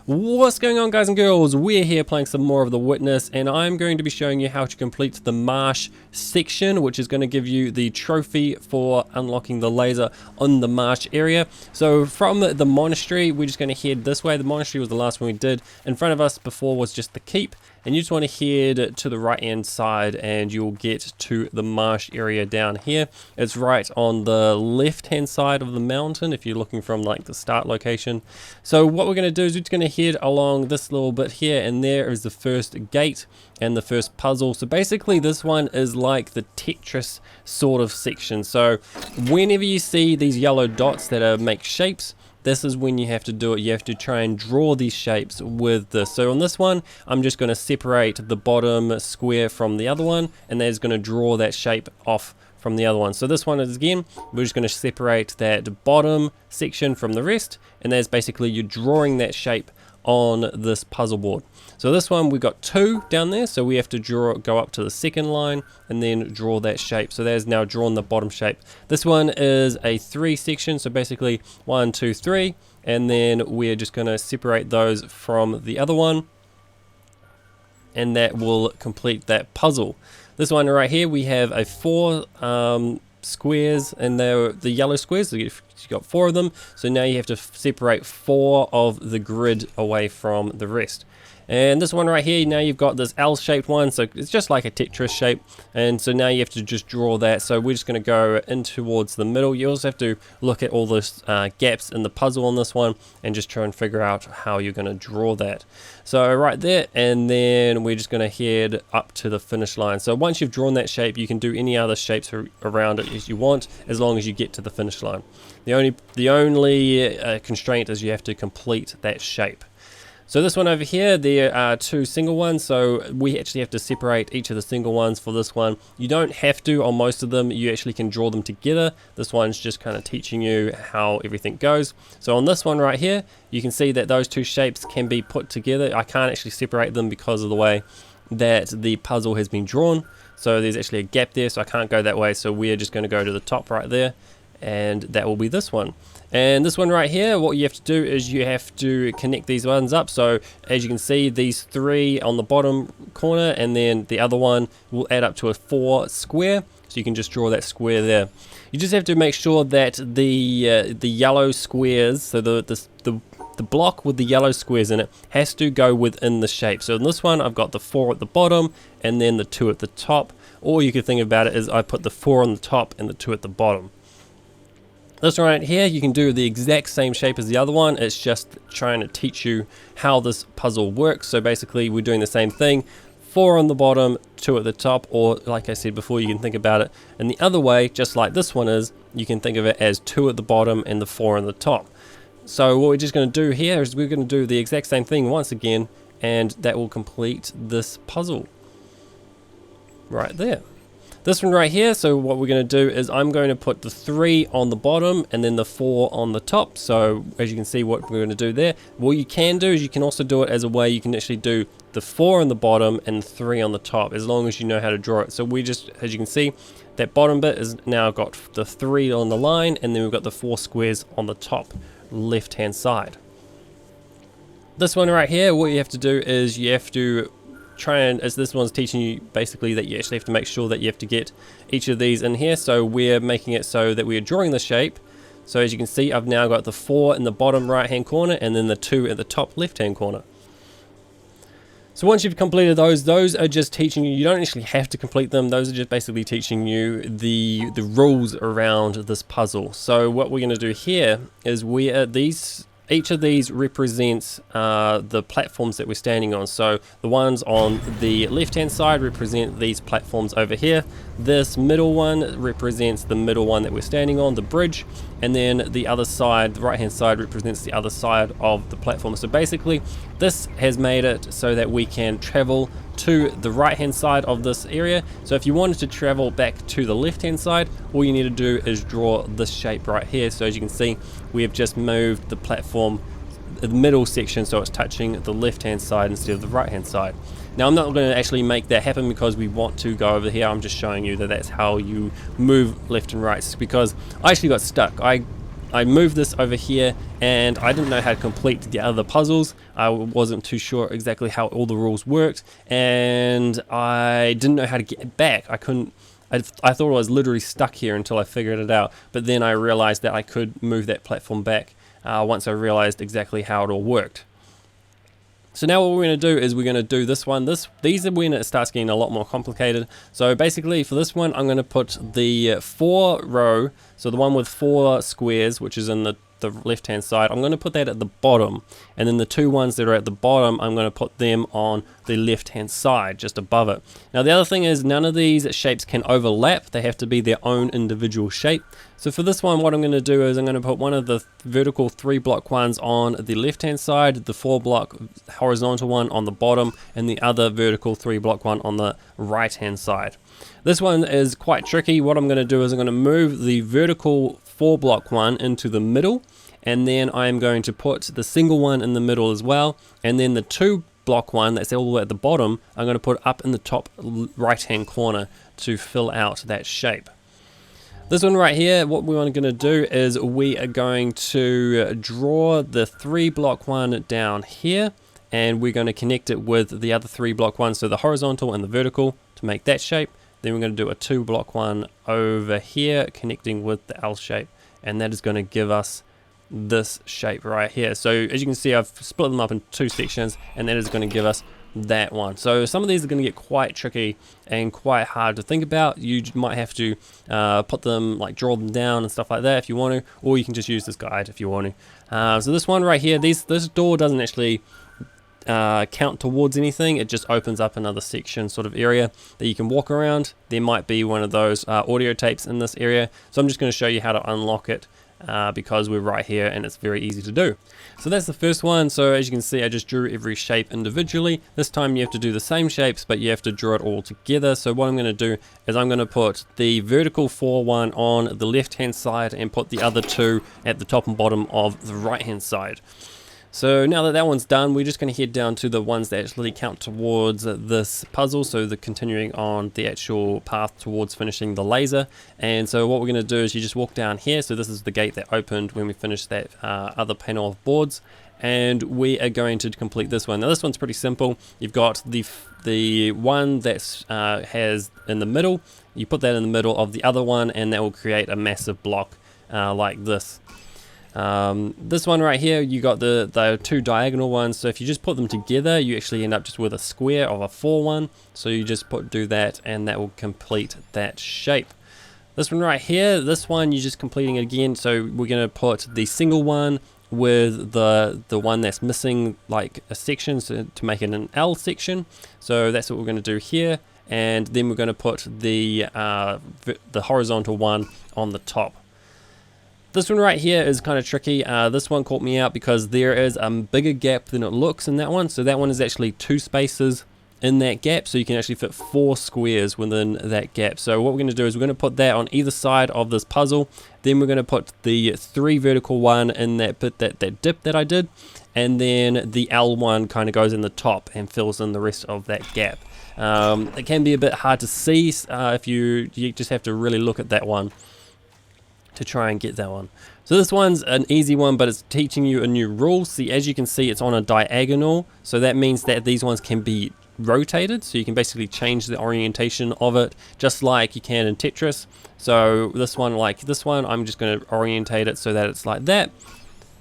What's going on, guys and girls? We're here playing some more of The Witness, and I'm going to be showing you how to complete the Marsh section, which is going to give you the trophy for unlocking the laser on the Marsh area. So from the monastery, we're just going to head this way. The monastery was the last one we did. In front of us before was just the keep, and you just want to head to the right hand side and you'll get to the Marsh area down here. It's right on the left hand side of the mountain if you're looking from like the start location. So what we're going to do is we're just going to head along this little bit here, and there is the first gate and the first puzzle. So basically this one is like the Tetris sort of section. So whenever you see these yellow dots that make shapes, this is when you have to do it. You have to try and draw these shapes with this. So on this one, I'm just going to separate the bottom square from the other one, and that is going to draw that shape off from the other one. So this one is, again, we're just going to separate that bottom section from the rest, and that's basically you're drawing that shape on this puzzle board. So this one we got 2 down there, so we have to go up to the second line and then draw that shape. So there's now drawn the bottom shape. This one is a 3 section, so basically 1, 2, 3, and then we're just going to separate those from the other one, and that will complete that puzzle. This one right here, we have a 4 squares, and they're the yellow squares, so you've got 4 of them. So now you have to separate 4 of the grid away from the rest. And this one right here, now you've got this L-shaped one, so it's just like a Tetris shape, and so now you have to just draw that. So we're just going to go in towards the middle. You also have to look at all those gaps in the puzzle on this one and just try and figure out how you're going to draw that. So right there, and then we're just going to head up to the finish line. So once you've drawn that shape, you can do any other shapes around it as you want, as long as you get to the finish line. The only constraint is you have to complete that shape. So this one over here, there are 2 single ones, so we actually have to separate each of the single ones for this one. You don't have to on most of them, you actually can draw them together. This one's just kind of teaching you how everything goes. So on this one right here, you can see that those 2 shapes can be put together. I can't actually separate them because of the way that the puzzle has been drawn. So there's actually a gap there, so I can't go that way. So we're just going to go to the top right there, and that will be this one. And this one right here, what you have to do is you have to connect these ones up. So as you can see, these 3 on the bottom corner, and then the other one will add up to a 4 square. So you can just draw that square there. You just have to make sure that the yellow squares, so the block with the yellow squares in it, has to go within the shape. So in this one, I've got the 4 at the bottom and then the 2 at the top. Or you could think about it as I put the 4 on the top and the 2 at the bottom. This one right here, you can do the exact same shape as the other one. It's just trying to teach you how this puzzle works. So basically we're doing the same thing. 4 on the bottom, 2 at the top, or like I said before, you can think about it in the other way, just like this one is. You can think of it as 2 at the bottom and the 4 on the top. So what we're just going to do here is we're going to do the exact same thing once again, and that will complete this puzzle right there. This one right here, so what we're going to do is I'm going to put the 3 on the bottom and then the 4 on the top. So as you can see what we're going to do there, what you can do is you can also do it as a way you can actually do the 4 on the bottom and 3 on the top, as long as you know how to draw it. So we just, as you can see, that bottom bit is now got the 3 on the line, and then we've got the 4 squares on the top left hand side. This one right here, what you have to do is you have to try and, as this one's teaching you basically that you actually have to make sure that you have to get each of these in here. So we're making it so that we're drawing the shape. So as you can see, I've now got the 4 in the bottom right hand corner and then the 2 at the top left hand corner. So once you've completed those are just teaching you, you don't actually have to complete them, those are just basically teaching you the rules around this puzzle. So what we're going to do here is each of these represents the platforms that we're standing on. So the ones on the left hand side represent these platforms over here. This middle one represents the middle one that we're standing on, the bridge, and then the other side, the right hand side, represents the other side of the platform. So basically this has made it so that we can travel to the right hand side of this area. So if you wanted to travel back to the left hand side, all you need to do is draw this shape right here. So as you can see, we have just moved the platform, the middle section, so it's touching the left hand side instead of the right hand side. Now I'm not going to actually make that happen because we want to go over here. I'm just showing you that that's how you move left and right, because I actually got stuck. I I moved this over here, and I didn't know how to complete the other puzzles. I wasn't too sure exactly how all the rules worked, and I didn't know how to get back. I couldn't. I thought I was literally stuck here until I figured it out, but then I realized that I could move that platform back once I realized exactly how it all worked. So now what we're going to do is we're going to do this one. These are when it starts getting a lot more complicated. So basically for this one, I'm going to put the 4 row, so the one with 4 squares, which is in the left hand side, I'm going to put that at the bottom, and then the 2 ones that are at the bottom, I'm going to put them on the left hand side just above it. Now the other thing is, none of these shapes can overlap. They have to be their own individual shape. So for this one, what I'm going to do is I'm going to put one of the vertical 3 block ones on the left hand side, the 4 block horizontal one on the bottom, and the other vertical 3 block one on the right hand side. This one is quite tricky. What I'm going to do is I'm going to move the vertical 4 block one into the middle, and then I'm going to put the single one in the middle as well, and then the 2 block one that's all the way at the bottom, I'm going to put up in the top right hand corner to fill out that shape. This one right here, what we're going to do is we are going to draw the 3 block one down here, and we're going to connect it with the other 3 block ones, so the horizontal and the vertical, to make that shape. Then we're going to do a 2 block one over here connecting with the L shape, and that is going to give us this shape right here. So as you can see, I've split them up in 2 sections, and that is going to give us that one. So some of these are going to get quite tricky and quite hard to think about. You might have to put them, like draw them down and stuff like that if you want to, or you can just use this guide if you want to. So this one right here, this door doesn't actually count towards anything. It just opens up another section sort of area that you can walk around. There might be one of those audio tapes in this area, so I'm just going to show you how to unlock it because we're right here and it's very easy to do. So that's the first one. So as you can see, I just drew every shape individually. This time you have to do the same shapes, but you have to draw it all together. So what I'm going to do is I'm going to put the vertical 4 one on the left hand side and put the other 2 at the top and bottom of the right hand side. So now that one's done, we're just going to head down to the ones that actually count towards this puzzle, so the continuing on the actual path towards finishing the laser. And so what we're going to do is you just walk down here. So this is the gate that opened when we finished that other panel of boards, and we are going to complete this one. Now this one's pretty simple. You've got the one that has in the middle, you put that in the middle of the other one, and that will create a massive block like this. This one right here, you got the 2 diagonal ones, so if you just put them together, you actually end up just with a square of a 4 one. So you just do that, and that will complete that shape. This one right here, this one you're just completing it again. So we're going to put the single one with the one that's missing like a section, so to make it an L section. So that's what we're going to do here, and then we're going to put the horizontal one on the top. This one right here is kind of tricky. This one caught me out because there is a bigger gap than it looks in that one. So that one is actually 2 spaces in that gap. So you can actually fit 4 squares within that gap. So what we're going to do is we're going to put that on either side of this puzzle. Then we're going to put the 3 vertical one in that bit, that dip that I did. And then the L one kind of goes in the top and fills in the rest of that gap. It can be a bit hard to see if you just have to really look at that one to try and get that one. So this one's an easy one, but it's teaching you a new rule. See, as you can see, it's on a diagonal, so that means that these ones can be rotated, so you can basically change the orientation of it just like you can in Tetris. So this one, like this one, I'm just going to orientate it so that it's like that,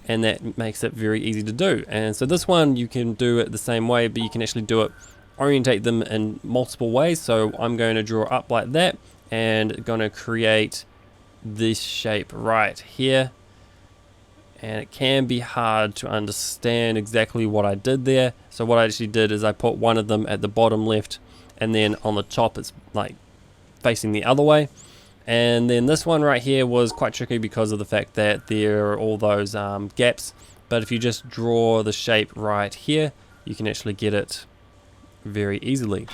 and that makes it very easy to do. And so this one you can do it the same way, but you can actually do it, orientate them in multiple ways. So I'm going to draw up like that and going to create this shape right here, and it can be hard to understand exactly what I did there. So what I actually did is I put one of them at the bottom left, and then on the top it's like facing the other way. And then this one right here was quite tricky because of the fact that there are all those gaps, but if you just draw the shape right here, you can actually get it very easily.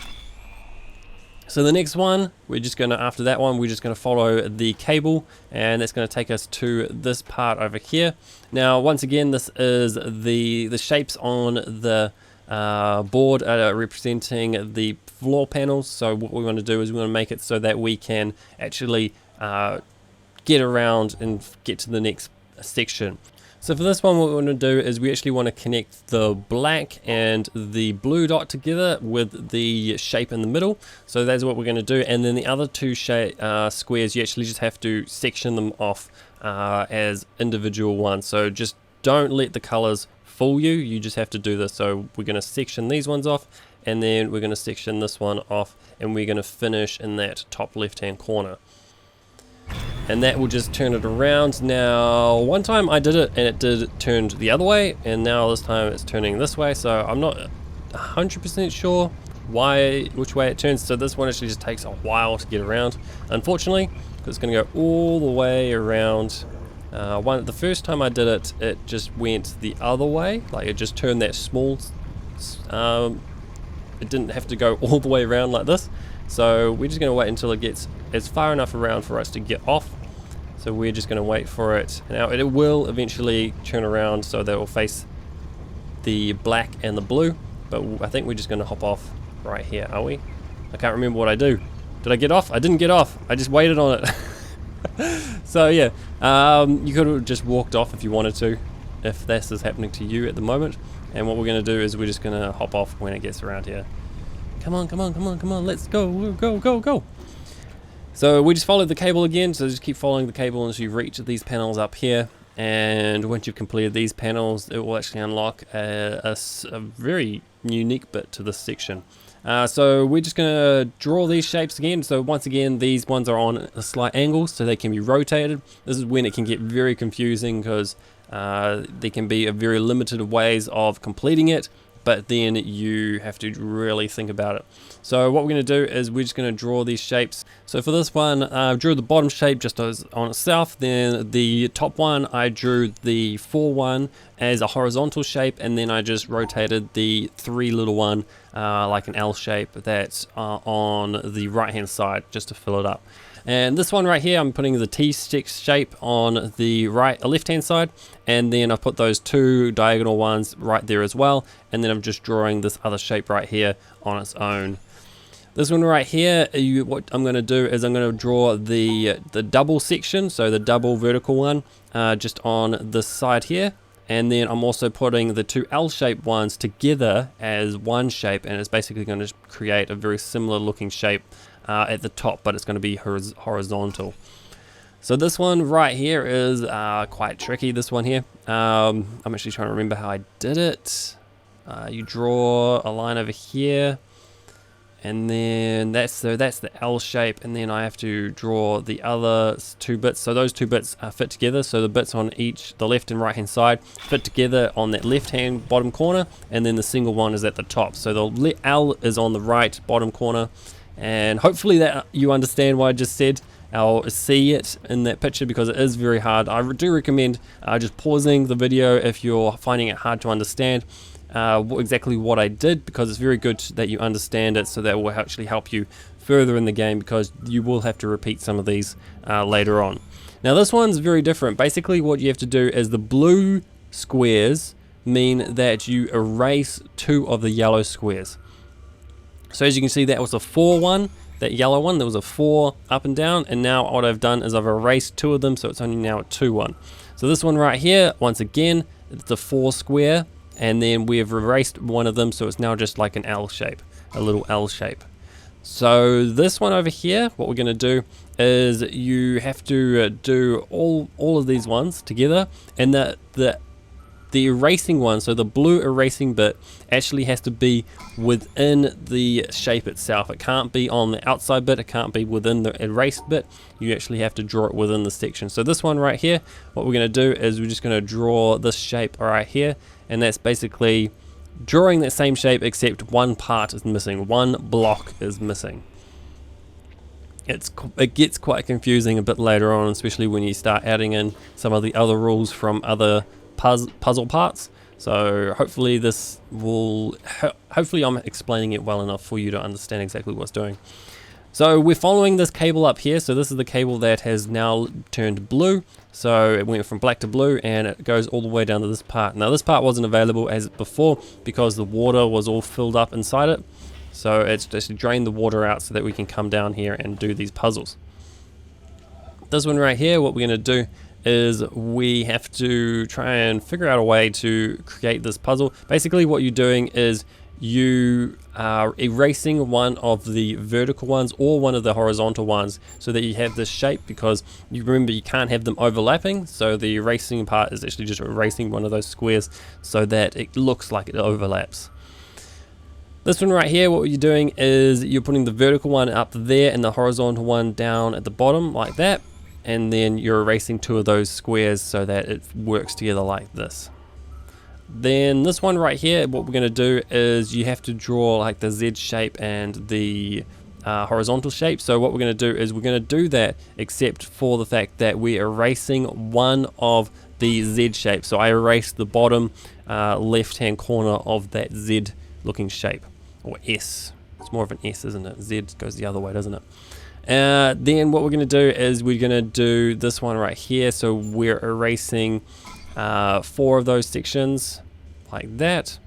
So the next one, we're just going to, after that one, we're just going to follow the cable, and that's going to take us to this part over here. Now, once again, this is the shapes on the board are representing the floor panels. So what we want to do is we want to make it so that we can actually get around and get to the next section. So for this one, what we want to do is we actually want to connect the black and the blue dot together with the shape in the middle. So that's what we're going to do. And then the other two squares, you actually just have to section them off as individual ones. So just don't let the colors fool you. You just have to do this. So we're going to section these ones off, and then we're going to section this one off, and we're going to finish in that top left hand corner. And that will just turn it around. Now, one time I did it and it did turned the other way, and now this time it's turning this way. So I'm not 100% sure which way it turns. So this one actually just takes a while to get around, unfortunately, because it's going to go all the way around. The first time I did it, it just went the other way, like it just turned that small. It didn't have to go all the way around like this. So we're just going to wait until it gets as far enough around for us to get off. So we're just going to wait for it. Now it will eventually turn around so that it will face the black and the blue, but I think we're just going to hop off right here, are we? I can't remember what I do. Did I get off? I didn't get off. I just waited on it. So yeah, you could have just walked off if you wanted to, if this is happening to you at the moment. And what we're going to do is we're just going to hop off when it gets around here. Come on, come on, come on, come on, let's go, go, go, go. So we just followed the cable again, so just keep following the cable until you reach these panels up here. And once you've completed these panels, it will actually unlock a very unique bit to this section. So we're just going to draw these shapes again. So once again, these ones are on a slight angle, so they can be rotated. This is when it can get very confusing, because there can be a very limited ways of completing it, but then you have to really think about it. So what we're going to do is we're just going to draw these shapes. So for this one, I drew the bottom shape just as on itself. Then the top one, I drew the 4 one as a horizontal shape, and then I just rotated the 3 little one like an L shape that's on the right hand side just to fill it up. And this one right here, I'm putting the T-stick shape on the left hand side, and then I've put those 2 diagonal ones right there as well, and then I'm just drawing this other shape right here on its own. This one right here, what I'm going to do is I'm going to draw the double section, so the double vertical one, just on this side here. And then I'm also putting the 2 L-shaped ones together as one shape, and it's basically going to create a very similar looking shape at the top, but it's going to be horizontal. So this one right here is quite tricky, this one here. I'm actually trying to remember how I did it. You draw a line over here, and then that's the L shape, and then I have to draw the other 2 bits. So those 2 bits fit together, so the bits on the left and right hand side fit together on that left hand bottom corner, and then the single one is at the top. So the L is on the right bottom corner, and hopefully that you understand what I just said. I'll see it in that picture because it is very hard. I do recommend just pausing the video if you're finding it hard to understand exactly what I did, because it's very good that you understand it, so that will actually help you further in the game, because you will have to repeat some of these later on. Now this one's very different. Basically what you have to do is the blue squares mean that you erase 2 of the yellow squares. So as you can see, that was a 4 one, that yellow one, there was a 4 up and down, and now what I've done is I've erased 2 of them, so it's only now a 2 one. So this one right here, once again, it's the 4 square, and then we have erased one of them, so it's now just like an L shape, a little L shape. So this one over here, what we're going to do is you have to do all of these ones together, and the erasing one, so the blue erasing bit, actually has to be within the shape itself. It can't be on the outside bit, it can't be within the erased bit. You actually have to draw it within the section. So this one right here, what we're going to do is we're just going to draw this shape right here, and that's basically drawing that same shape, except one part is missing, one block is missing. It gets quite confusing a bit later on, especially when you start adding in some of the other rules from other puzzle parts. So hopefully hopefully I'm explaining it well enough for you to understand exactly what's doing. So we're following this cable up here. So this is the cable that has now turned blue. So it went from black to blue, and it goes all the way down to this part. Now this part wasn't available as before because the water was all filled up inside it. So it's just drained the water out so that we can come down here and do these puzzles. This one right here, what we're going to do is we have to try and figure out a way to create this puzzle. Basically what you're doing is you are erasing one of the vertical ones or one of the horizontal ones so that you have this shape, because you remember you can't have them overlapping. So the erasing part is actually just erasing one of those squares so that it looks like it overlaps. This one right here, what you're doing is you're putting the vertical one up there and the horizontal one down at the bottom like that, and then you're erasing two of those squares so that it works together like this. Then this one right here, what we're going to do is you have to draw like the Z shape and the horizontal shape. So what we're going to do is we're going to do that, except for the fact that we're erasing one of the Z shape. So I erased the bottom left hand corner of that Z looking shape, or S. It's more of an S, isn't it? Z goes the other way, doesn't it? Then what we're going to do is we're going to do this one right here. So we're erasing 4 of those sections like that,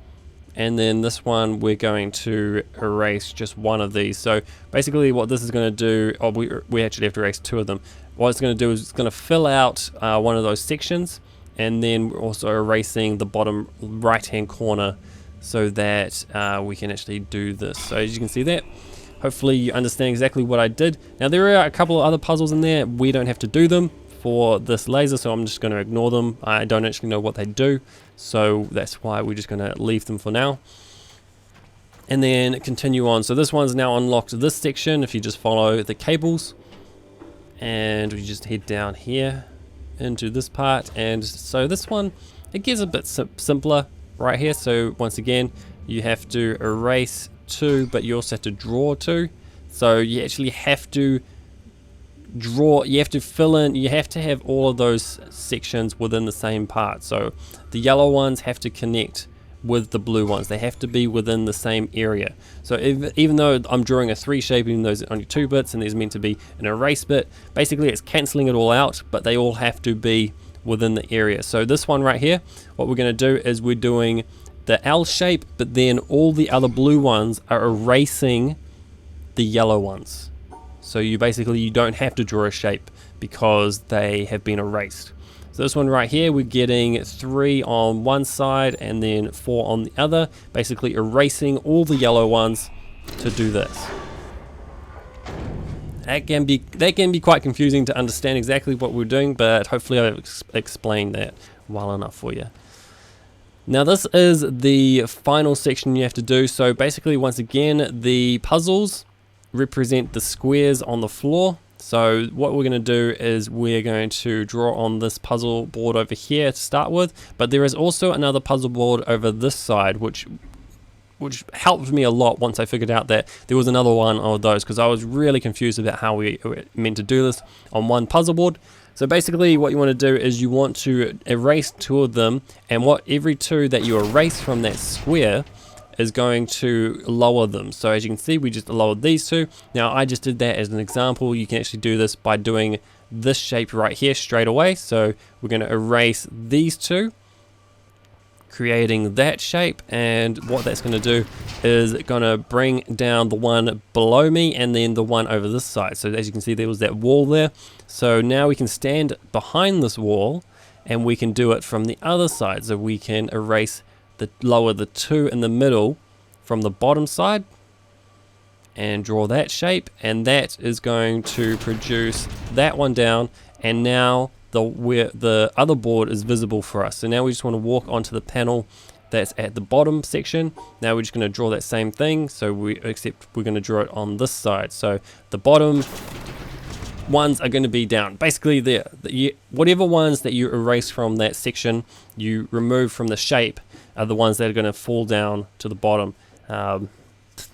and then this one we're going to erase just one of these. So basically what this is going to do, we actually have to erase 2 of them. What it's going to do is it's going to fill out one of those sections, and then we're also erasing the bottom right hand corner so that we can actually do this. So as you can see that, hopefully you understand exactly what I did. Now there are a couple of other puzzles in there. We don't have to do them for this laser, so I'm just going to ignore them. I don't actually know what they do, so that's why we're just going to leave them for now and then continue on. So this one's now unlocked this section. If you just follow the cables, and we just head down here into this part, and so this one, it gets a bit simpler right here. So once again, you have to erase 2, but you also have to draw 2. So you actually have to draw, you have to fill in, you have to have all of those sections within the same part. So the yellow ones have to connect with the blue ones, they have to be within the same area. So even though I'm drawing a 3 shape, even though there's only 2 bits and there's meant to be an erase bit, basically it's cancelling it all out, but they all have to be within the area. So this one right here, what we're going to do is we're doing the L shape, but then all the other blue ones are erasing the yellow ones. So you don't have to draw a shape because they have been erased. So this one right here, we're getting 3 on one side and then 4 on the other, basically erasing all the yellow ones to do this. That can be quite confusing to understand exactly what we're doing, but hopefully I've explained that well enough for you. Now this is the final section you have to do. So basically, once again, the puzzles represent the squares on the floor. So what we're going to do is we're going to draw on this puzzle board over here to start with, but there is also another puzzle board over this side, which helped me a lot once I figured out that there was another one of those, because I was really confused about how we were meant to do this on one puzzle board. So basically what you want to do is you want to erase 2 of them, and every 2 that you erase from that square is going to lower them. So as you can see, we just lowered these 2. Now I just did that as an example. You can actually do this by doing this shape right here straight away. So we're going to erase these 2, creating that shape, and what that's going to do is going to bring down the one below me and then the one over this side. So as you can see, there was that wall there. So now we can stand behind this wall and we can do it from the other side. So we can lower the 2 in the middle from the bottom side and draw that shape, and that is going to produce that one down, and now the other board is visible for us. So now we just want to walk onto the panel that's at the bottom section. Now we're just going to draw that same thing, except we're going to draw it on this side. So the bottom ones are going to be down. Basically, whatever ones that you erase from that section, you remove from the shape, are the ones that are going to fall down to the bottom.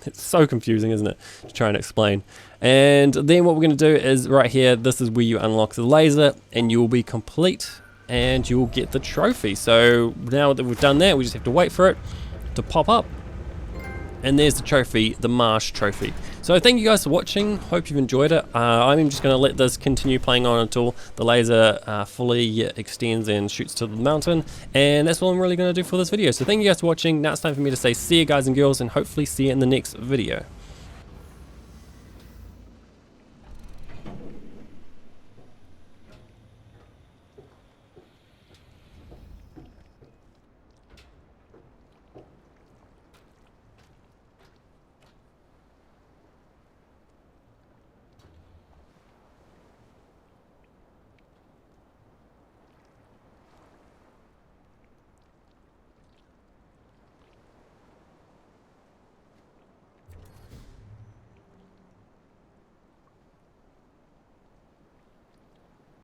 It's so confusing, isn't it, to try and explain. And then what we're going to do is right here, this is where you unlock the laser, and you will be complete and you will get the trophy. So now that we've done that, we just have to wait for it to pop up, and there's the trophy, the Marsh trophy. So thank you guys for watching, hope you've enjoyed it. I'm just going to let this continue playing on until the laser fully extends and shoots to the mountain, and that's what I'm really going to do for this video. So thank you guys for watching. Now it's time for me to say see you guys and girls, and hopefully see you in the next video.